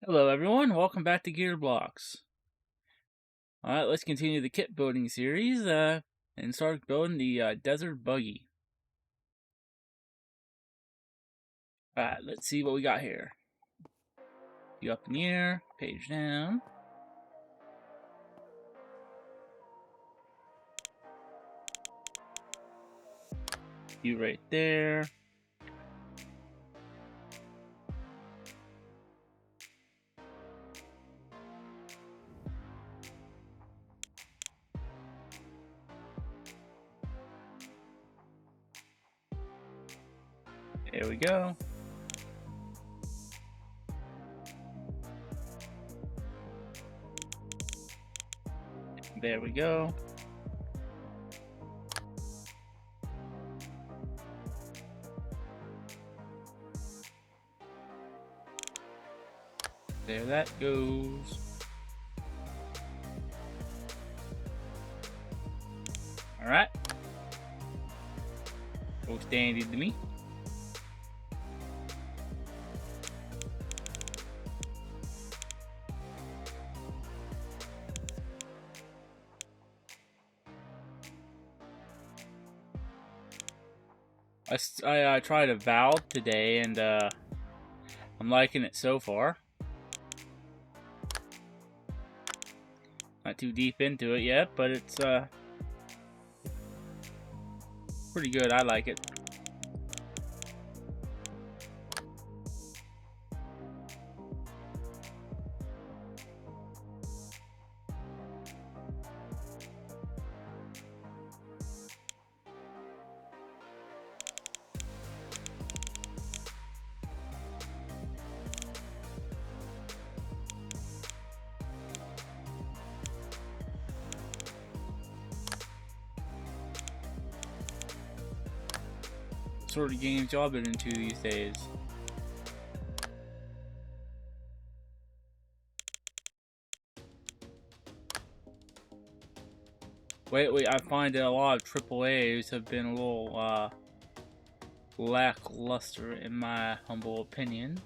Hello everyone, welcome back to GearBlocks. Alright, let's continue the kit building series and start building the desert buggy. Alright, let's see what we got here. You up in the air, page down. You right there. There we go. There we go. There that goes. Alright. Looks dandy to me. I tried a valve today and I'm liking it so far. Not too deep into it yet, but it's pretty good. I like it. Sort of games y'all been into these days? Lately, I find that a lot of AAAs have been a little lackluster, in my humble opinion.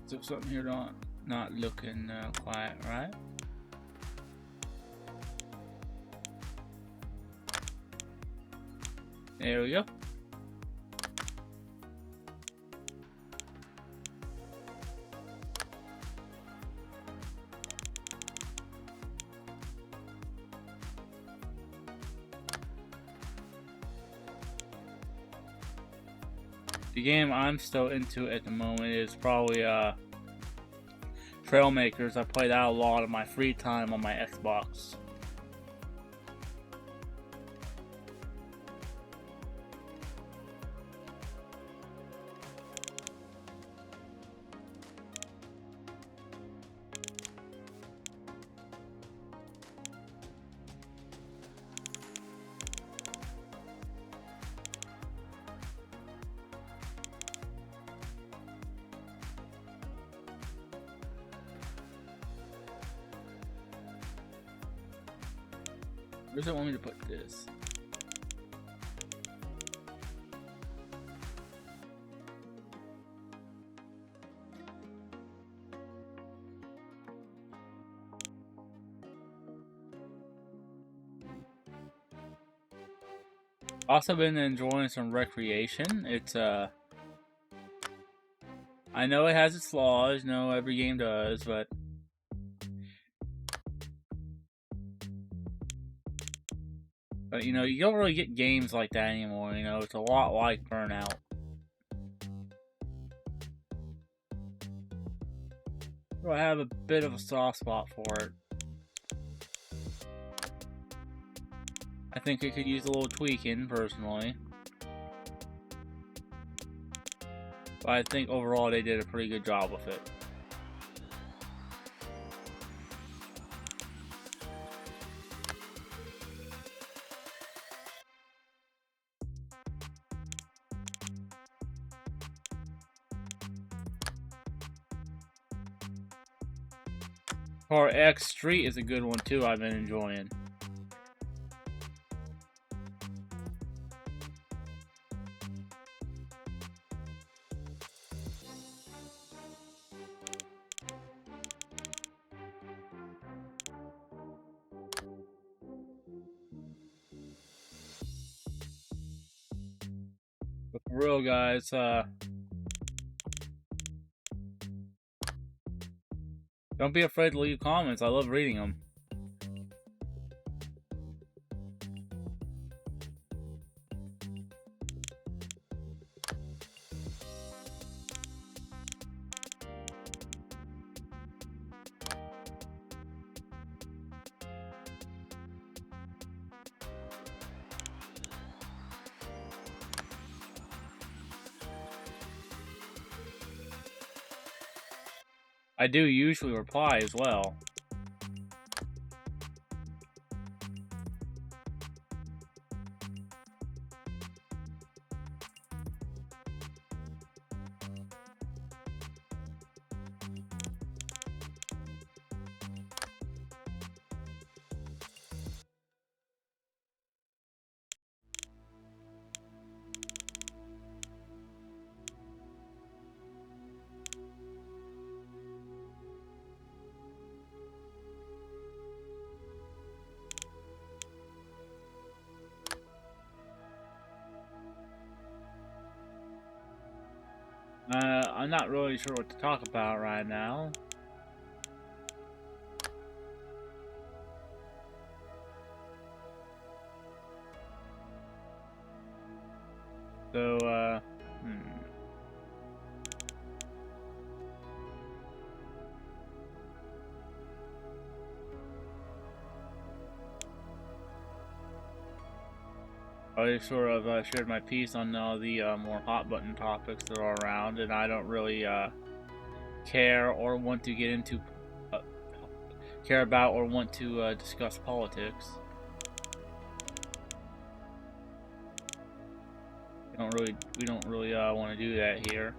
So something here not looking quite right. There we go. The game I'm still into at the moment is probably Trailmakers. I play that a lot of my free time on my Xbox. Where does it want me to put this? Also been enjoying some recreation. It's I know it has its flaws, every game does, but you don't really get games like that anymore. It's a lot like Burnout. So I have a bit of a soft spot for it. I think it could use a little tweaking, personally. But I think overall they did a pretty good job with it. Car X Street is a good one too, I've been enjoying. But for real, guys, don't be afraid to leave comments. I love reading them. I do usually reply as well. I'm not really sure what to talk about right now. So, I sort of shared my piece on all the more hot button topics that are around, and I don't really care or want to get into care about or want to discuss politics. We don't really want to do that here.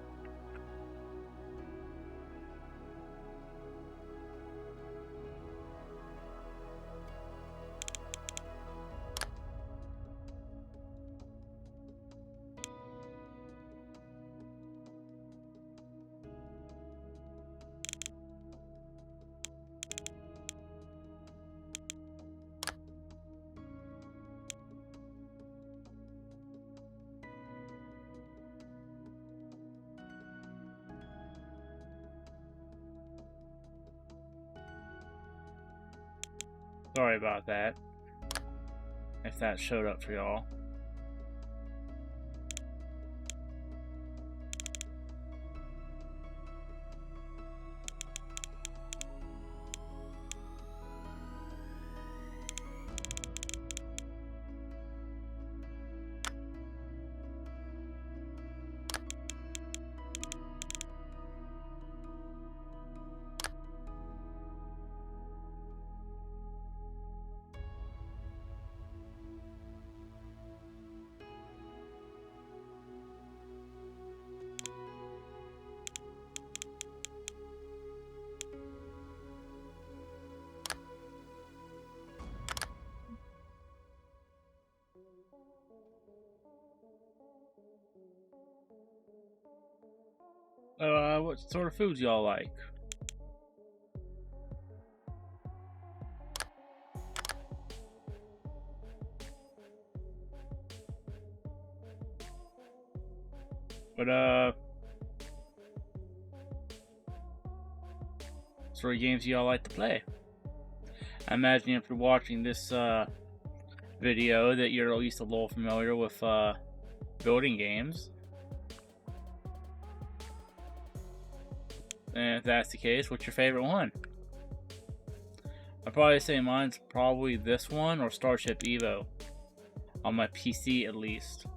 Sorry about that, if that showed up for y'all. What sort of foods y'all like? But sort of games y'all like to play? I imagine if you're watching this video that you're at least a little familiar with building games. And if that's the case, what's your favorite one? I'd probably say mine's probably this one or Starship Evo. On my PC at least.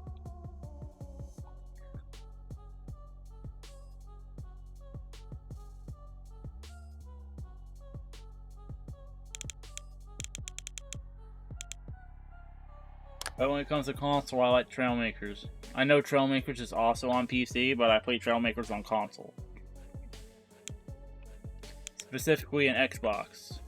But when it comes to console, I like Trailmakers. I know Trailmakers is also on PC, but I play Trailmakers on console. specifically an Xbox.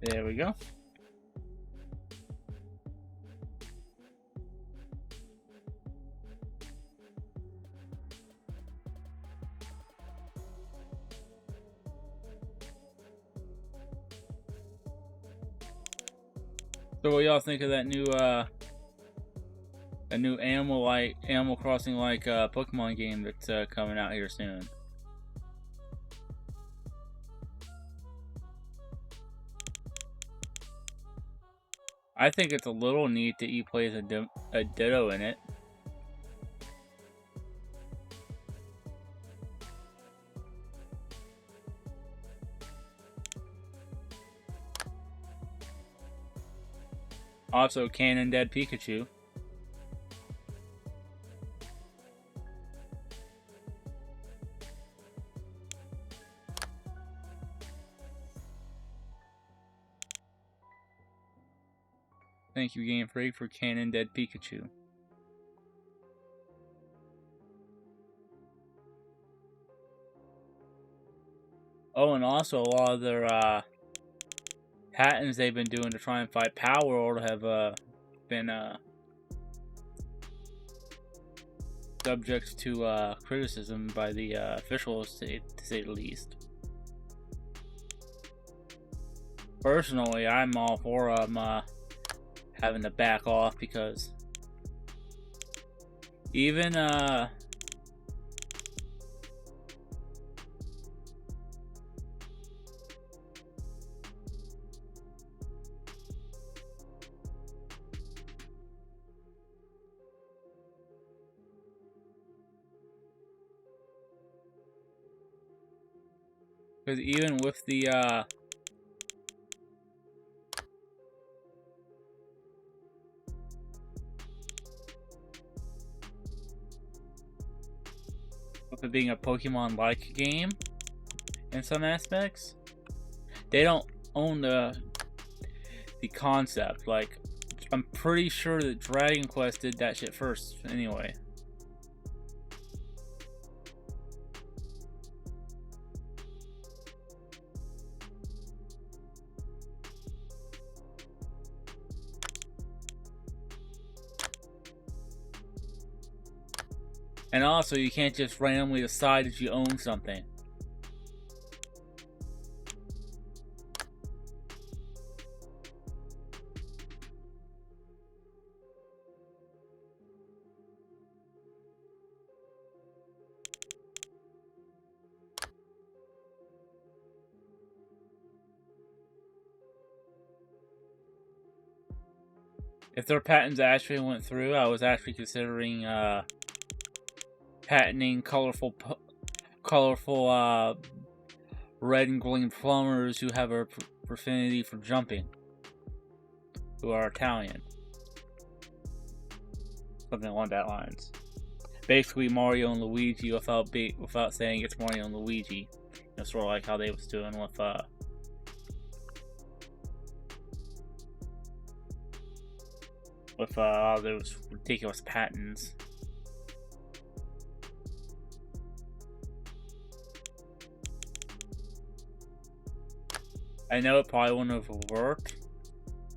There we go. So what y'all think of that new a new Animal Crossing like Pokemon game that's coming out here soon? I think it's a little neat that he plays a Ditto in it. Also, Canon Dead Pikachu. Thank you, Game Freak, for Canon Dead Pikachu. Oh, and also a lot of their patents they've been doing to try and fight Power World have been subject to criticism by the officials, to say the least. Personally, I'm all for having to back off, because even because even with the with it being a Pokemon-like game in some aspects, they don't own the concept. Like, I'm pretty sure that Dragon Quest did that shit first anyway. And also, you can't just randomly decide that you own something. If their patents actually went through, I was actually considering patenting colorful red and green plumbers who have a affinity for jumping, who are Italian. Something along that lines. Basically Mario and Luigi without saying it's Mario and Luigi. It's sort of like how they was doing with all those ridiculous patents. I know it probably wouldn't have worked,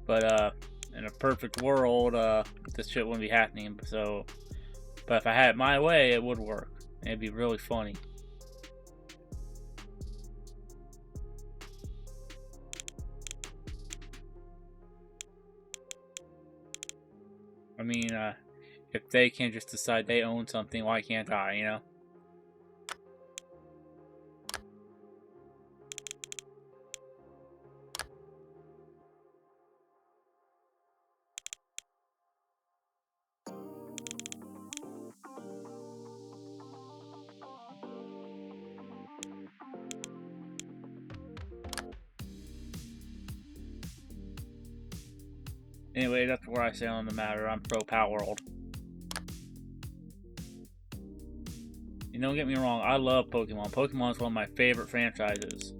but in a perfect world, this shit wouldn't be happening. So, but if I had it my way, it would work. It'd be really funny. I mean, if they can just decide they own something, why can't I, you know? Anyway, that's where I stand on the matter. I'm pro Palworld. And don't get me wrong, I love Pokemon. Pokemon is one of my favorite franchises.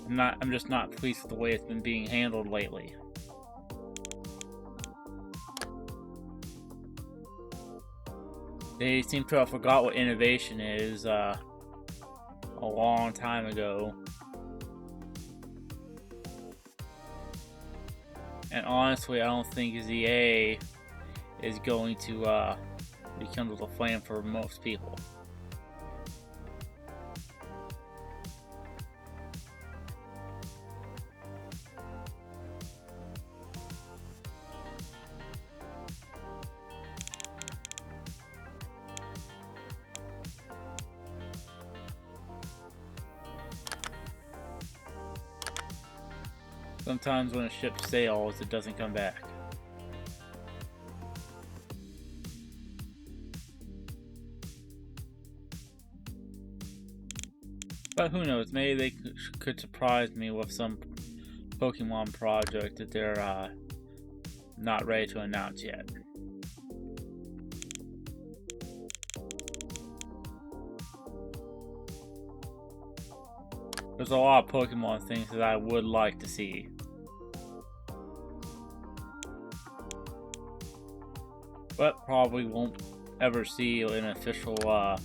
I'm just not pleased with the way it's been being handled lately. They seem to have forgot what innovation is a long time ago. And honestly, I don't think ZA is going to rekindle the flame for most people. Sometimes when a ship sails, it doesn't come back. But who knows, maybe they could surprise me with some Pokemon project that they're not ready to announce yet. There's a lot of Pokemon things that I would like to see. But probably won't ever see in an official way.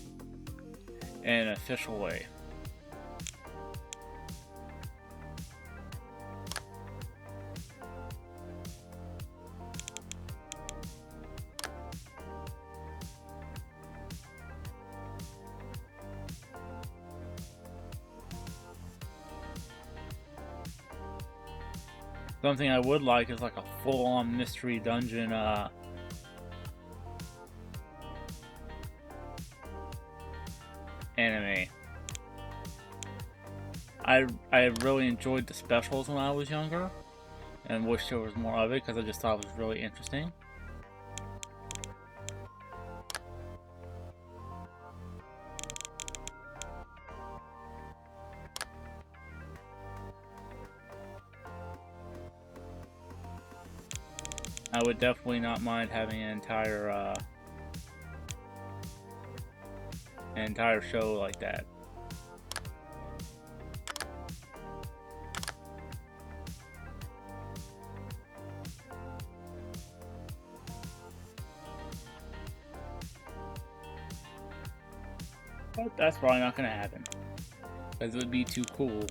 Something I would like is like a full-on mystery dungeon anime. I really enjoyed the specials when I was younger, and wish there was more of it because I just thought it was really interesting. I would definitely not mind having an entire show like that. But that's probably not going to happen, because it would be too cool.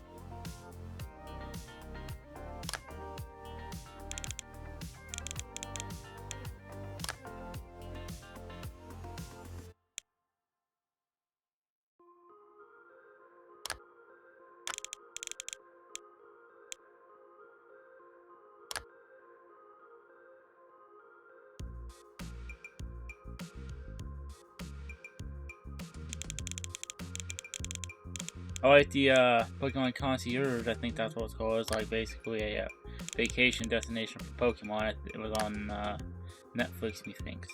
I like the Pokemon Concierge, I think that's what it's called. It's like basically a vacation destination for Pokemon. It was on Netflix, methinks.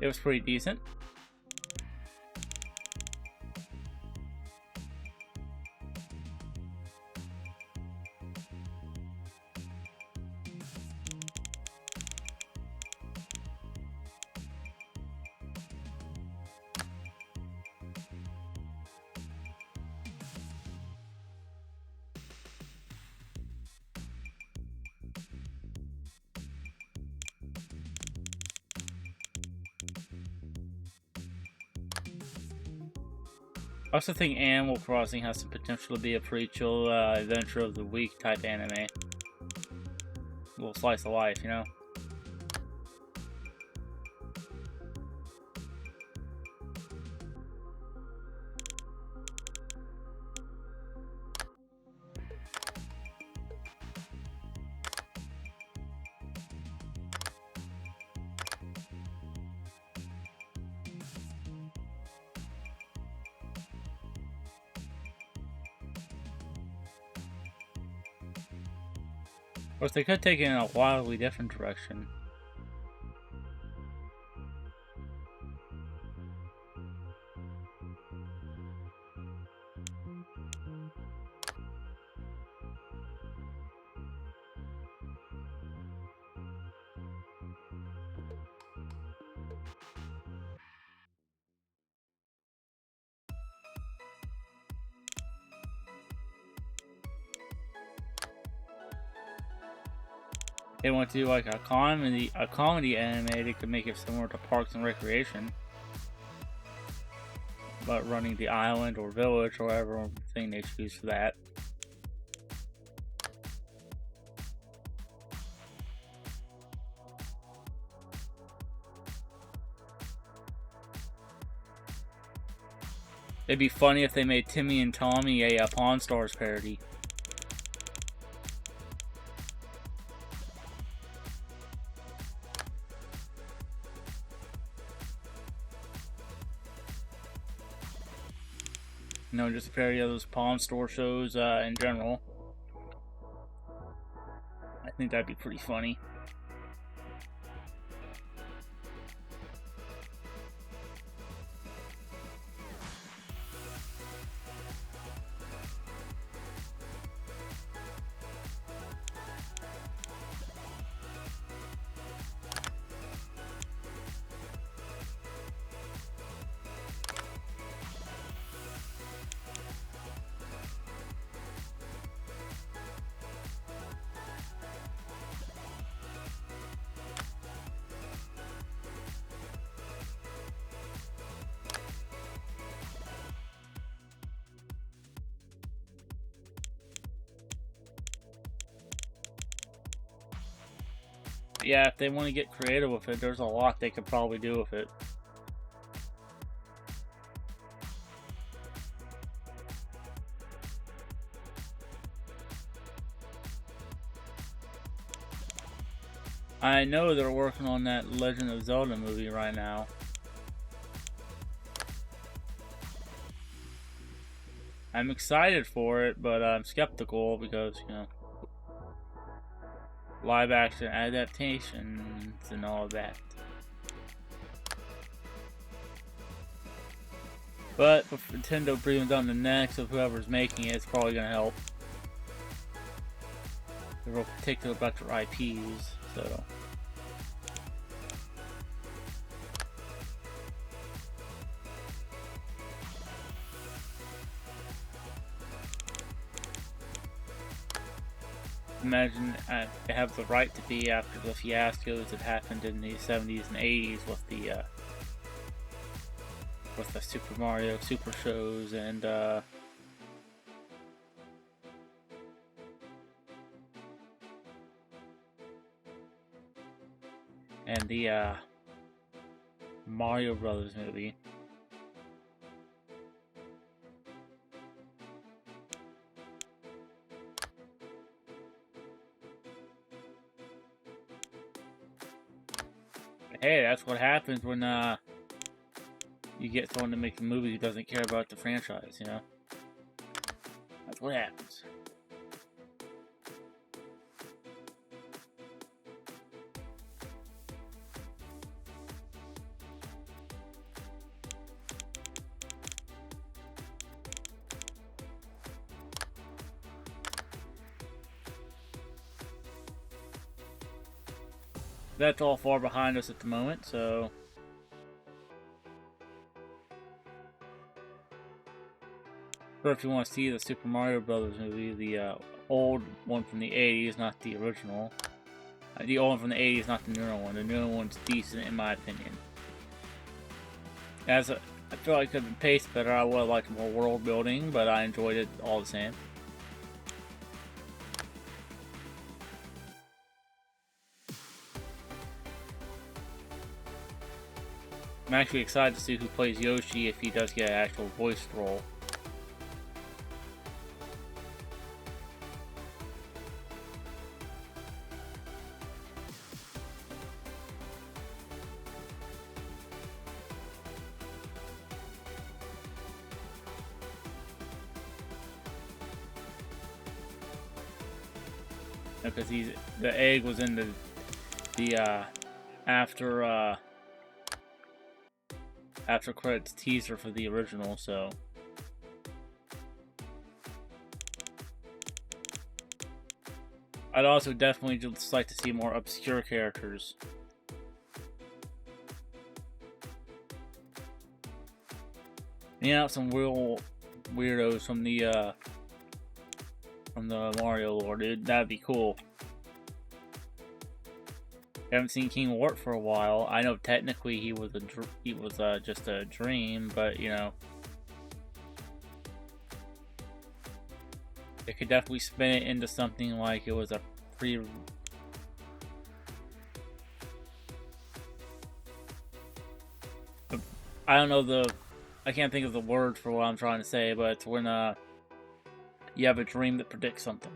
It was pretty decent. I also think Animal Crossing has some potential to be a pretty chill adventure of the week type anime. A little slice of life, you know? Of course, they could take it in a wildly different direction. they want to do like a comedy anime, they could make it similar to Parks and Recreation, but running the island or village or whatever thing they choose for that. It'd be funny if they made Timmy and Tommy a Pawn Stars parody. You know, just a parody of those Pawn Store shows in general. I think that'd be pretty funny. Yeah, if they want to get creative with it, there's a lot they could probably do with it. I know they're working on that Legend of Zelda movie right now. I'm excited for it, but I'm skeptical because, you know, live action adaptations and all of that. But with Nintendo breathing down the necks of whoever's making it, it's probably going to help. They're real particular about their IPs, so. Imagine they have the right to be after the fiascos that happened in the 70s and 80s with the Super Mario Super shows and the Mario Brothers movie. Hey, that's what happens when you get someone to make a movie who doesn't care about the franchise, you know? That's what happens. That's all far behind us at the moment, so but if you want to see the Super Mario Brothers movie, the old one from the 80s, not the original. The old one from the 80s, not the newer one. The newer one's decent in my opinion. I feel like it could have been paced better. I would have liked more world building, but I enjoyed it all the same. I'm actually excited to see who plays Yoshi if he does get an actual voice role. Because the egg was in the after credits teaser for the original, so I'd also definitely just like to see more obscure characters. You know, some real weirdos from the Mario lore, dude. That'd be cool. I haven't seen King Wart for a while. I know technically he was just a dream, but you know, they could definitely spin it into something like it was a pre. I don't know I can't think of the word for what I'm trying to say, but it's when you have a dream that predicts something.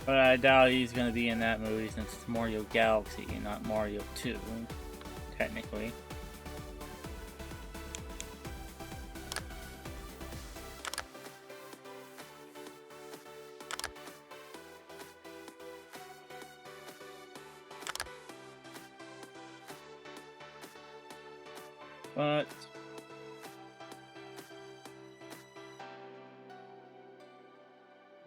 But I doubt he's going to be in that movie since it's Mario Galaxy, not Mario 2, technically. But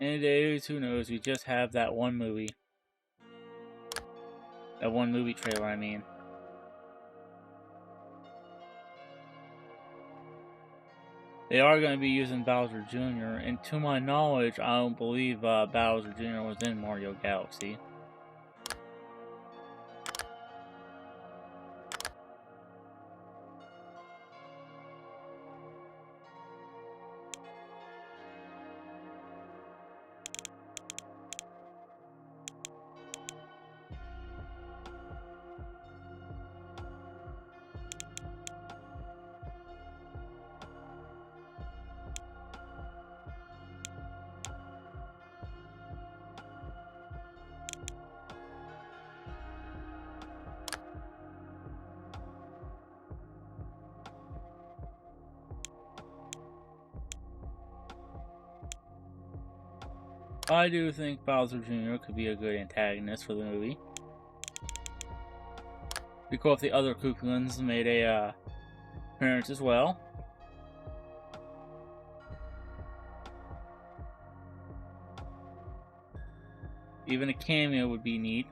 any days, who knows? We just have that one movie. That one movie trailer, I mean. They are going to be using Bowser Jr., and to my knowledge, I don't believe Bowser Jr. was in Mario Galaxy. I do think Bowser Jr. could be a good antagonist for the movie. It'd be cool if the other Kookulins made a appearance as well. Even a cameo would be neat.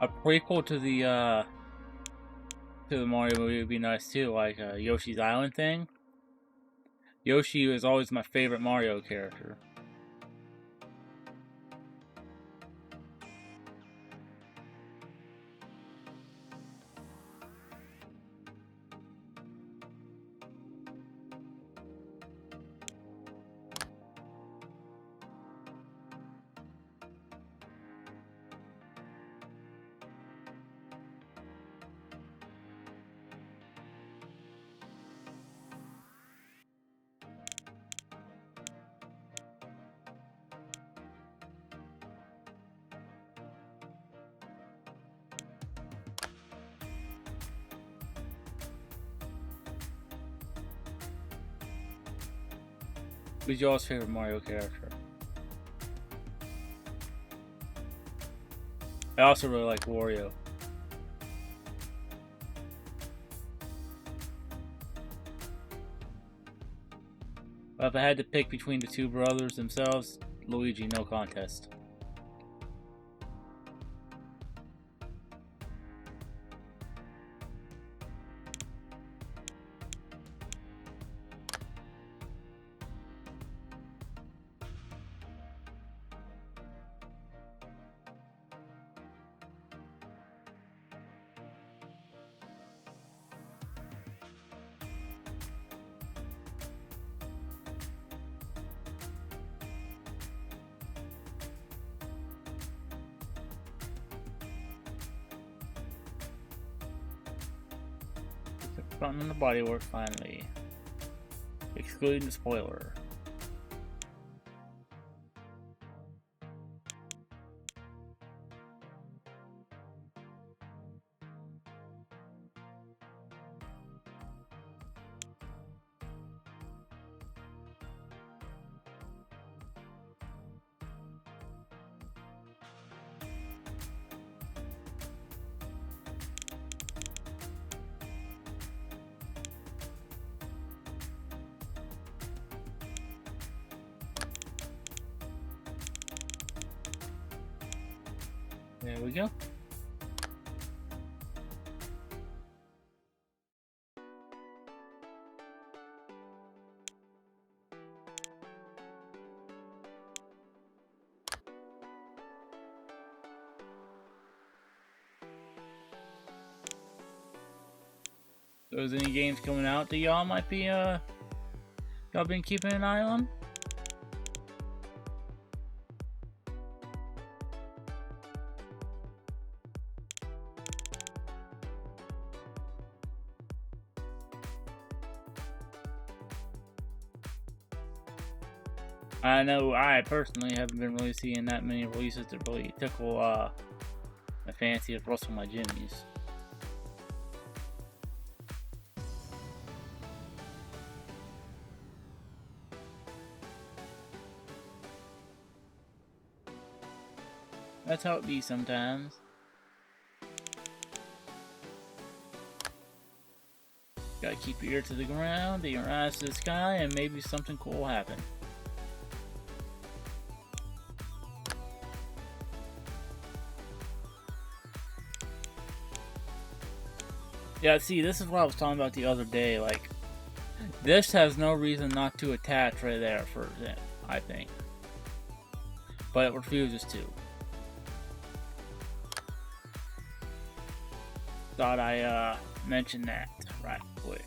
A prequel to the Mario movie would be nice too, like Yoshi's Island thing. Yoshi was always my favorite Mario character. Who's your favorite Mario character? I also really like Wario. But if I had to pick between the two brothers themselves, Luigi, no contest. Front and the bodywork finally, excluding the spoiler. There we go. So is any games coming out that y'all might be y'all been keeping an eye on? I know I personally haven't been really seeing that many releases that really tickle my fancy or rustle my jimmies. That's how it be sometimes. Gotta keep your ear to the ground and your eyes to the sky, and maybe something cool will happen. Yeah, see, this is what I was talking about the other day. Like, this has no reason not to attach right there for it, I think. But it refuses to. Thought I mention that right quick.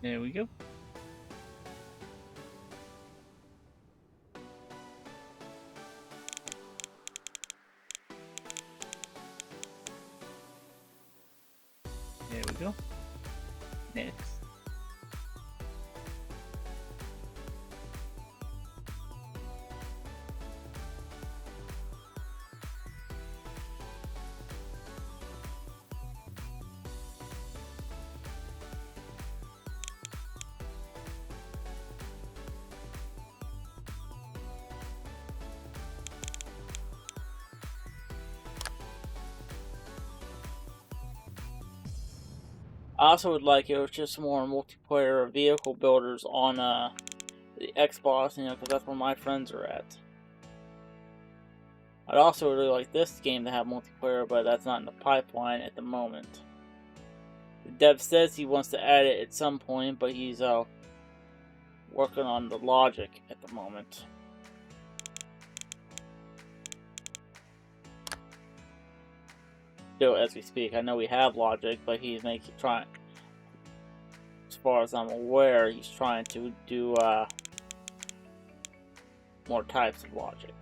There we go. There we go. Next. I also would like it was just more multiplayer vehicle builders on the Xbox, because that's where my friends are at. I'd also really like this game to have multiplayer, but that's not in the pipeline at the moment. The dev says he wants to add it at some point, but he's working on the logic at the moment. Still, as we speak, I know we have logic, but he's trying. As far as I'm aware, he's trying to do more types of logic.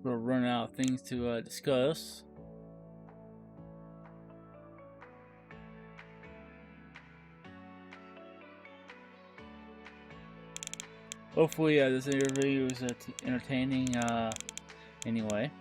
We're running out of things to discuss. Hopefully, this interview is entertaining. Anyway.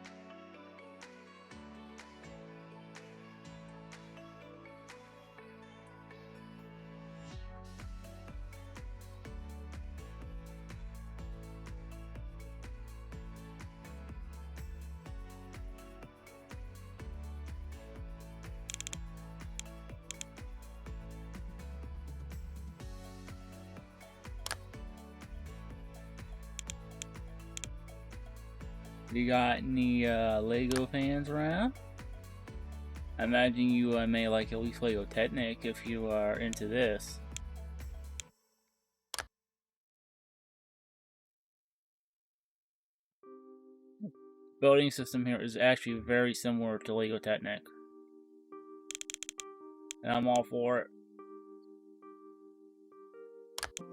You got any Lego fans around? I imagine you may like at least Lego Technic if you are into this. Building system here is actually very similar to Lego Technic. And I'm all for it.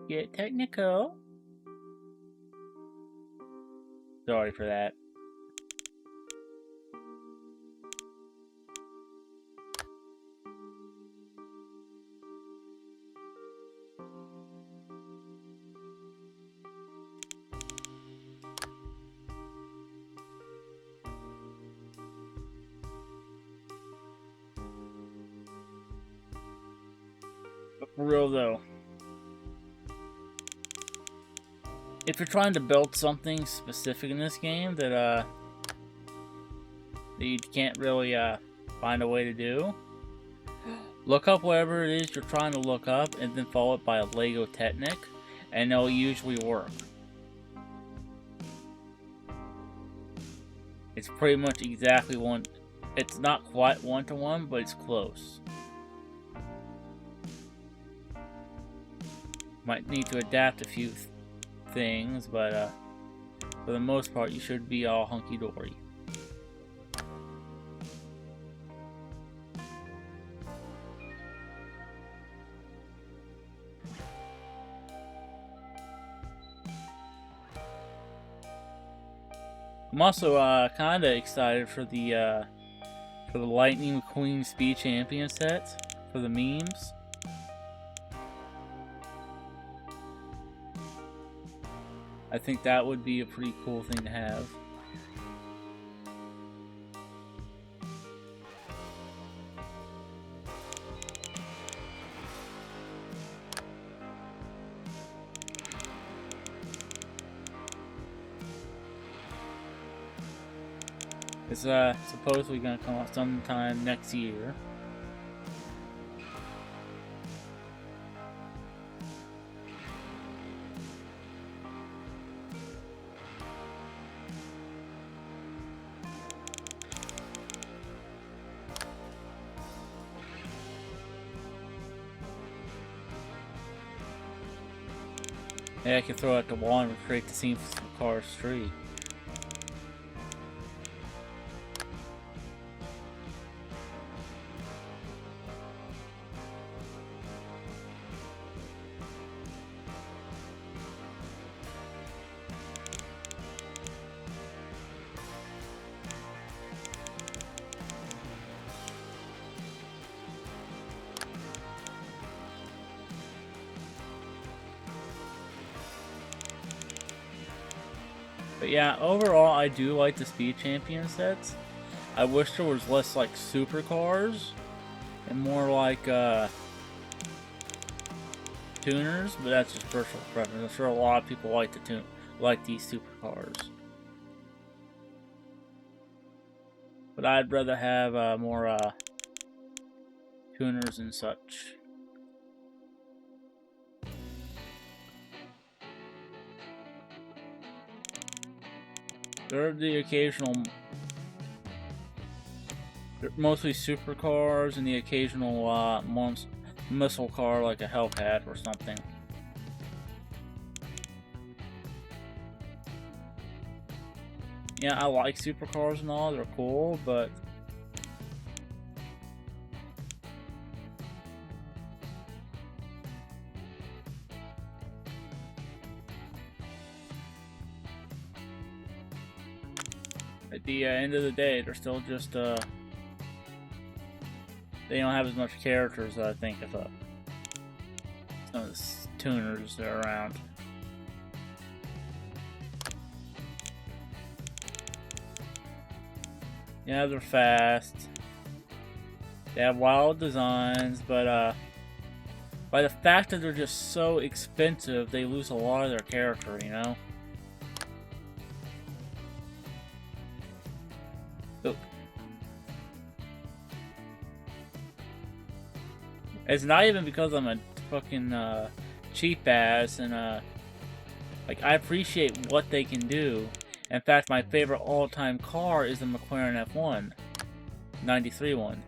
Get technical. Sorry for that. But for real though, if you're trying to build something specific in this game that you can't really find a way to do, look up whatever it is you're trying to look up and then follow it by a Lego Technic, and it'll usually work. It's pretty much exactly one. It's not quite one-to-one, but it's close. Might need to adapt a few things, but for the most part, you should be all hunky-dory. I'm also kind of excited for the Lightning McQueen Speed Champion set for the memes. I think that would be a pretty cool thing to have. It's supposedly gonna come out sometime next year. Maybe I can throw out the wall and recreate the scene from Cars 3. But yeah, overall, I do like the Speed Champion sets. I wish there was less like supercars and more like tuners, but that's just personal preference. I'm sure a lot of people like these supercars, but I'd rather have more tuners and such. There are the occasional, mostly supercars, and the occasional missile car like a Hellcat or something. Yeah, I like supercars and all, they're cool, but at the end of the day, they're still just they don't have as much character as I think of some of the tuners that are around. Yeah, they're fast. They have wild designs, but by the fact that they're just so expensive, they lose a lot of their character, you know? So, it's not even because I'm a fucking cheap ass and like, I appreciate what they can do. In fact, my favorite all-time car is the McLaren F1 93 one.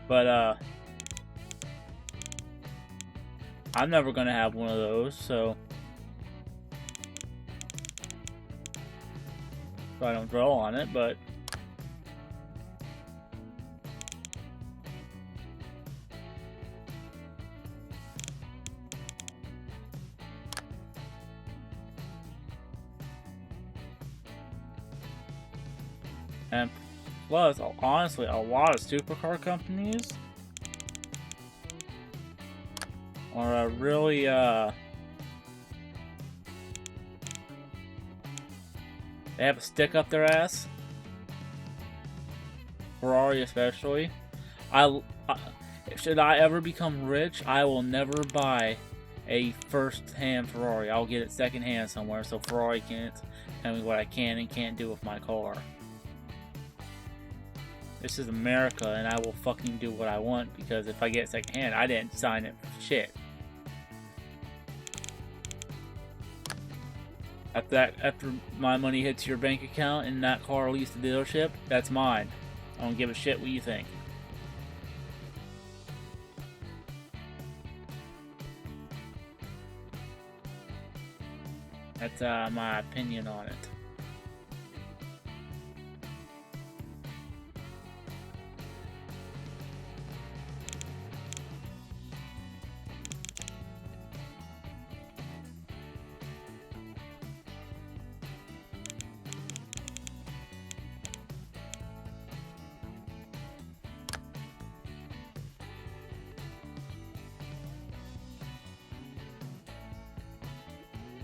But I'm never gonna have one of those, so I don't draw on it, but and plus, honestly, a lot of supercar companies are really, they have a stick up their ass. Ferrari especially. Should I ever become rich, I will never buy a first-hand Ferrari. I'll get it second-hand somewhere so Ferrari can't tell me what I can and can't do with my car. This is America, and I will fucking do what I want, because if I get it second-hand, I didn't sign it for shit. After my money hits your bank account and that car leaves the dealership, that's mine. I don't give a shit what you think. That's my opinion on it.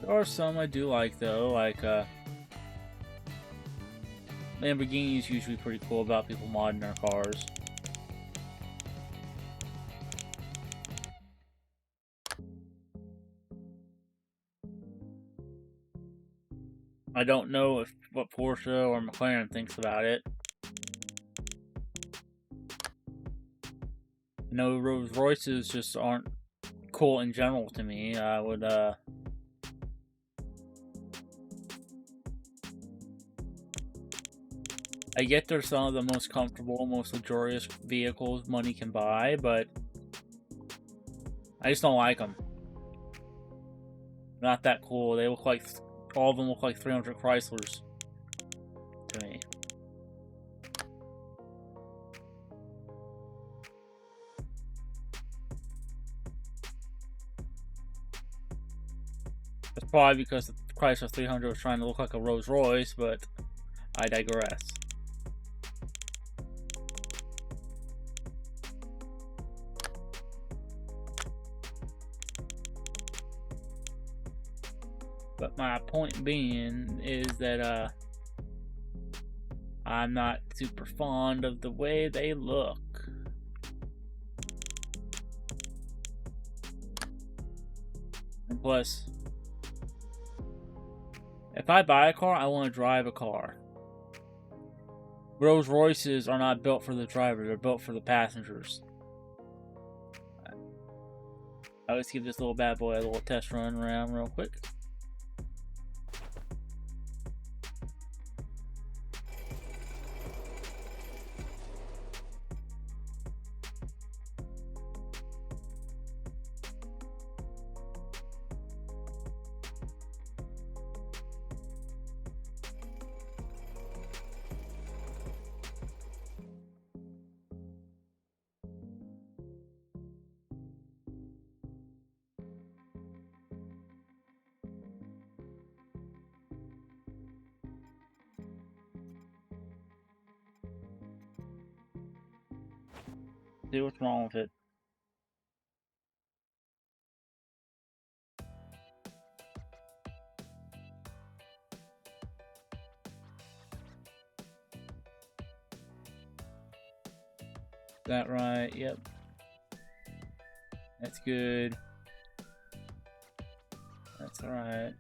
There are some I do like though, like Lamborghini is usually pretty cool about people modding their cars. I don't know what Porsche or McLaren thinks about it. No, Rolls Royces just aren't cool in general to me. I would I get they're some of the most comfortable, most luxurious vehicles money can buy, but I just don't like them. Not that cool. They look like, all of them look like 300 Chryslers to me. That's probably because the Chrysler 300 was trying to look like a Rolls Royce, but I digress. But my point being is that I'm not super fond of the way they look. And plus, if I buy a car, I want to drive a car. Rolls Royces are not built for the driver, they're built for the passengers. Let's give this little bad boy a little test run around real quick. See what's wrong with it. Is that right? Yep. That's good. That's alright.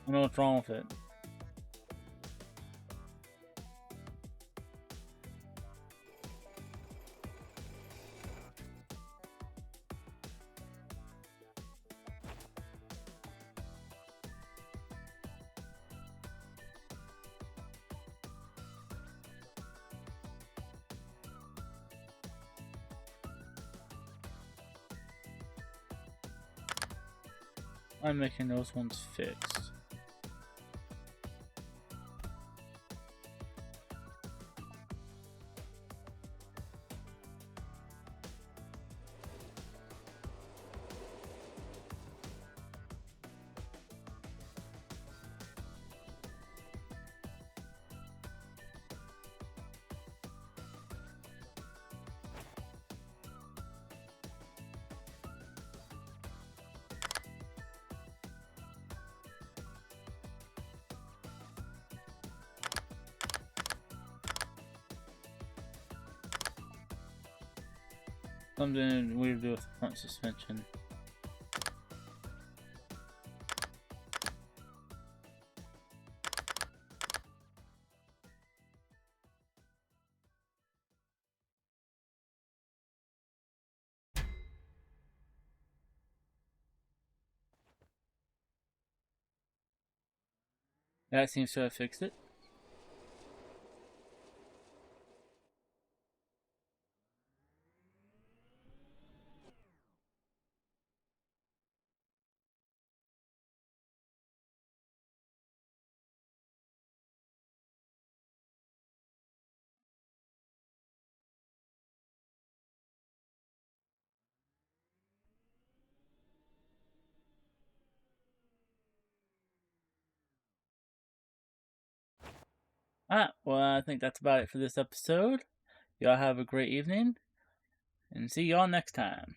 I know what's wrong with it. I'm making those ones fixed. Something weird to do with the front suspension. That seems to have fixed it. Well, I think that's about it for this episode. Y'all have a great evening, and see y'all next time.